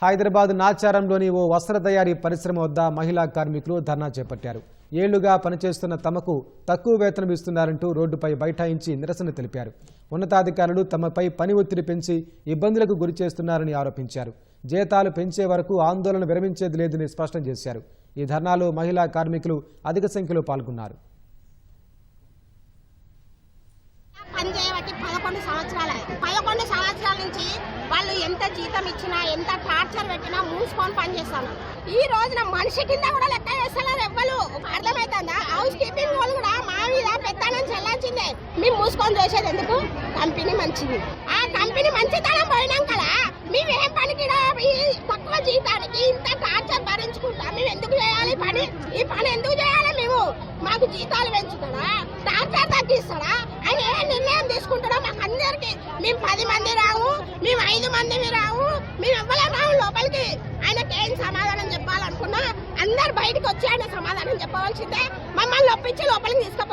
హైదరాబాద్ నాచారంలోని ఓ వస్త్ర తయారీ పరిశ్రమ వద్ద మహిళా కార్మికులు ధర్నా చేపట్టారు. ఏళ్లుగా పనిచేస్తున్న తమకు తక్కువ వేతనం ఇస్తున్నారంటూ రోడ్డుపై బైఠాయించి నిరసన తెలిపారు. ఉన్నతాధికారులు తమపై పని ఒత్తిడి పెంచి ఇబ్బందులకు గురి చేస్తున్నారని ఆరోపించారు. జీతాలు పెంచే వరకు ఆందోళన విరమించేది లేదని స్పష్టం చేశారు. ఈ ధర్నాలో మహిళా కార్మికులు అధిక సంఖ్యలో పాల్గొన్నారు. 11 సంవత్సరాల నుంచి వాళ్ళు ఎంత జీతం ఇచ్చినా ఎంత టార్చర్ పెట్టినా మూసుకొని పనిచేస్తాను. ఈ రోజున మనిషి కింద కూడా లెక్క చేస్తున్నారు. ఎవ్వరు అర్థమవుతుందా? హౌస్ కీపింగ్ వాళ్ళు కూడా మా మీద పెత్తనం చెల్లాల్సిందే. మేము మూసుకొని చేసేది ఎందుకు? కంపెనీ మంచిది. ఆ కంపెనీ మంచితనం పోయినాం కదా, మేమేం పనికి తక్కువ జీతానికి ఇంత టార్చర్ భరించుకుంటా మేము ఎందుకు చేయాలి పని? ఈ పని ఎందుకు చేయాలి? మేము మాకు జీతాలు పెంచుతాడా, టార్చర్ తగ్గిస్తాడా, ఆయన ఏ నిర్ణయం తీసుకుంటాడో మాకు అందరికి. మేము 10 మంది రావు, మేము 5 మంది రావు, మేము ఎవ్వరం రావు లోపలికి. ఆయనకి ఏం సమాధానం చెప్పాలనుకున్నా అందరు బయటకు వచ్చి ఆయన సమాధానం చెప్పవలసిందే. మమ్మల్ని ఒప్పించి లోపలికి తీసుకు